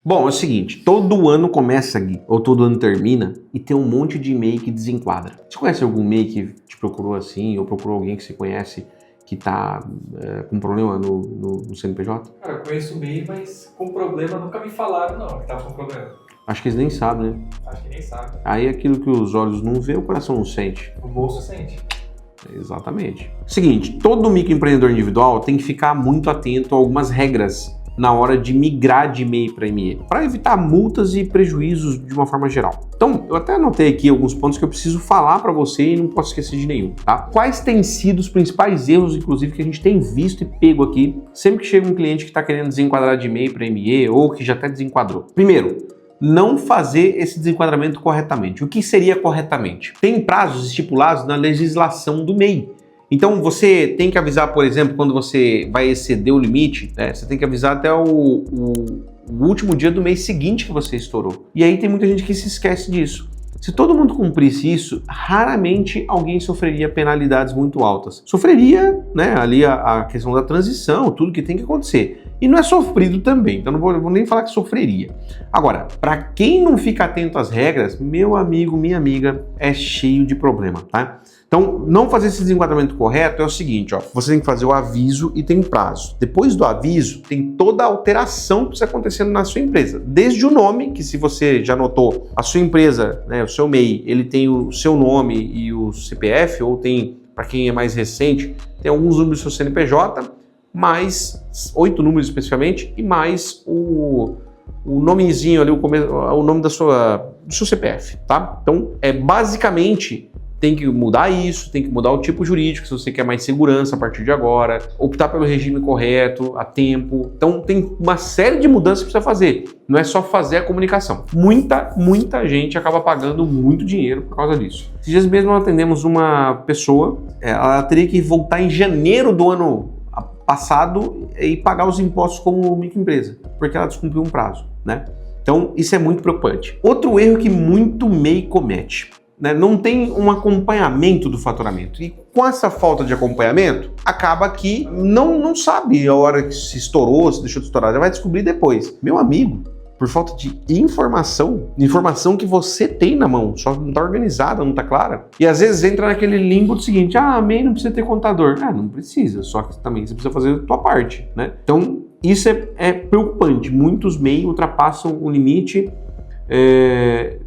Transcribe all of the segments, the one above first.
Bom, é o seguinte, todo ano começa, Gui, ou todo ano termina, e tem um monte de e-mail que desenquadra. Você conhece algum e-mail que te procurou assim, ou procurou alguém que você conhece que tá com problema no CNPJ? Cara, eu conheço o MEI, mas com problema nunca me falaram não, que tava com problema. Acho que eles nem sabem, né? Acho que nem sabe. Aí aquilo que os olhos não vê, o coração não sente. O bolso sente. Exatamente. Seguinte, todo microempreendedor individual tem que ficar muito atento a algumas regras na hora de migrar de MEI para ME, para evitar multas e prejuízos de uma forma geral. Então, eu até anotei aqui alguns pontos que eu preciso falar para você e não posso esquecer de nenhum, tá? Quais têm sido os principais erros, inclusive, que a gente tem visto e pego aqui sempre que chega um cliente que está querendo desenquadrar de MEI para ME ou que já até desenquadrou? Primeiro, não fazer esse desenquadramento corretamente. O que seria corretamente? Tem prazos estipulados na legislação do MEI. Então você tem que avisar, por exemplo, quando você vai exceder o limite, você tem que avisar até o último dia do mês seguinte que você estourou. E aí tem muita gente que se esquece disso. Se todo mundo cumprisse isso, raramente alguém sofreria penalidades muito altas. Sofreria, ali a questão da transição, tudo que tem que acontecer. E não é sofrido também, então não vou nem falar que sofreria. Agora, para quem não fica atento às regras, meu amigo, minha amiga, é cheio de problema, tá? Então, não fazer esse desenquadramento correto é o seguinte, você tem que fazer o aviso e tem prazo. Depois do aviso, tem toda a alteração que está acontecendo na sua empresa. Desde o nome, que se você já notou, a sua empresa, o seu MEI, ele tem o seu nome e o CPF, ou tem, para quem é mais recente, tem alguns números do seu CNPJ, mais 8 números especificamente, e mais o nomezinho ali, o nome do seu CPF, tá? Então, basicamente, tem que mudar isso, tem que mudar o tipo jurídico, se você quer mais segurança a partir de agora, optar pelo regime correto, a tempo. Então, tem uma série de mudanças que precisa fazer. Não é só fazer a comunicação. Muita gente acaba pagando muito dinheiro por causa disso. Esses dias mesmo nós atendemos uma pessoa, ela teria que voltar em janeiro do ano passado e pagar os impostos como microempresa, porque ela descumpriu um prazo, né? Então, isso é muito preocupante. Outro erro que muito MEI comete, não tem um acompanhamento do faturamento. E com essa falta de acompanhamento, acaba que não sabe a hora que se estourou, se deixou de estourar, já vai descobrir depois. Meu amigo, por falta de informação que você tem na mão, só não está organizada, não está clara. E às vezes entra naquele limbo do seguinte, MEI não precisa ter contador. Não precisa, só que também você precisa fazer a tua parte, né? Então, isso é preocupante. Muitos MEI ultrapassam o limite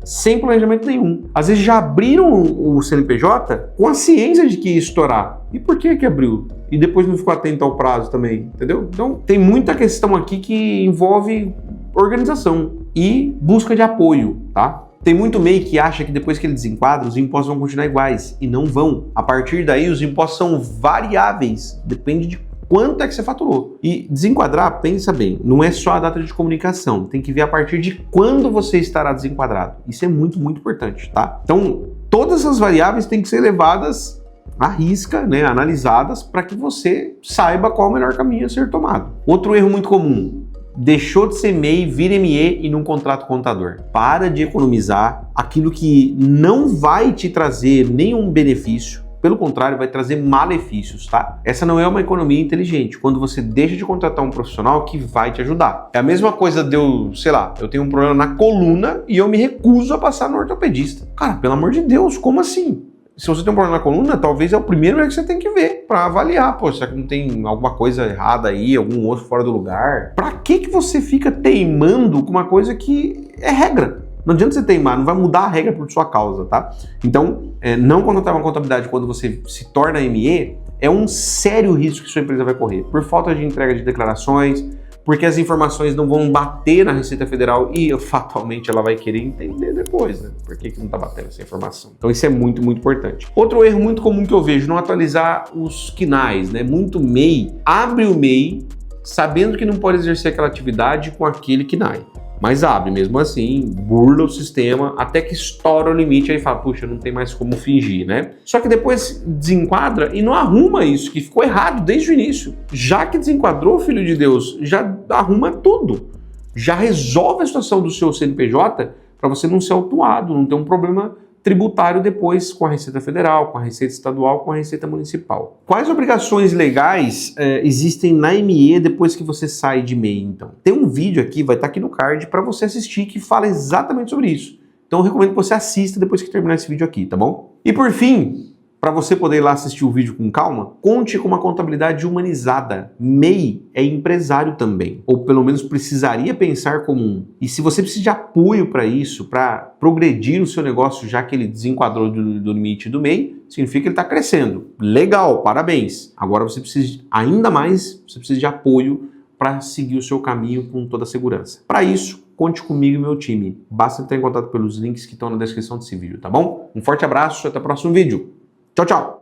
sem planejamento nenhum. Às vezes já abriram o CNPJ com a ciência de que ia estourar. E por que abriu? E depois não ficou atento ao prazo também, entendeu? Então tem muita questão aqui que envolve organização e busca de apoio, tá? Tem muito MEI que acha que depois que ele desenquadra, os impostos vão continuar iguais. E não vão. A partir daí, os impostos são variáveis. Depende de quanto é que você faturou. E desenquadrar, pensa bem, não é só a data de comunicação, tem que ver a partir de quando você estará desenquadrado. Isso é muito importante, tá? Então, todas essas variáveis têm que ser levadas à risca, analisadas, para que você saiba qual é o melhor caminho a ser tomado. Outro erro muito comum, deixou de ser MEI, vira ME e não contrata o contador. Para de economizar aquilo que não vai te trazer nenhum benefício. Pelo contrário, vai trazer malefícios, tá? Essa não é uma economia inteligente, quando você deixa de contratar um profissional que vai te ajudar. É a mesma coisa de eu tenho um problema na coluna e eu me recuso a passar no ortopedista. Cara, pelo amor de Deus, como assim? Se você tem um problema na coluna, talvez é o primeiro que você tem que ver para avaliar. Será que não tem alguma coisa errada aí, algum osso fora do lugar? Pra que você fica teimando com uma coisa que é regra? Não adianta você teimar, não vai mudar a regra por sua causa, tá? Então, não contratar uma contabilidade quando você se torna ME é um sério risco que sua empresa vai correr. Por falta de entrega de declarações, porque as informações não vão bater na Receita Federal e, fatalmente, ela vai querer entender depois, né? Por que não está batendo essa informação? Então, isso é muito importante. Outro erro muito comum que eu vejo, não atualizar os KNAIs, Muito MEI abre o MEI sabendo que não pode exercer aquela atividade com aquele KNAI. Mas abre mesmo assim, burla o sistema, até que estoura o limite, aí fala, puxa, não tem mais como fingir, Só que depois desenquadra e não arruma isso, que ficou errado desde o início. Já que desenquadrou, filho de Deus, já arruma tudo. Já resolve a situação do seu CNPJ para você não ser autuado, não ter um problema tributário depois com a Receita Federal, com a Receita Estadual, com a Receita Municipal. Quais obrigações legais existem na ME depois que você sai de MEI, então? Tem um vídeo aqui, vai estar aqui no card, para você assistir, que fala exatamente sobre isso. Então eu recomendo que você assista depois que terminar esse vídeo aqui, tá bom? E por fim, para você poder ir lá assistir o vídeo com calma, conte com uma contabilidade humanizada. MEI é empresário também, ou pelo menos precisaria pensar como um. E se você precisa de apoio para isso, para progredir no seu negócio, já que ele desenquadrou do limite do MEI, significa que ele está crescendo. Legal, parabéns. Agora você precisa, ainda mais, você precisa de apoio para seguir o seu caminho com toda a segurança. Para isso, conte comigo e meu time. Basta entrar em contato pelos links que estão na descrição desse vídeo, tá bom? Um forte abraço e até o próximo vídeo. Tchau, tchau!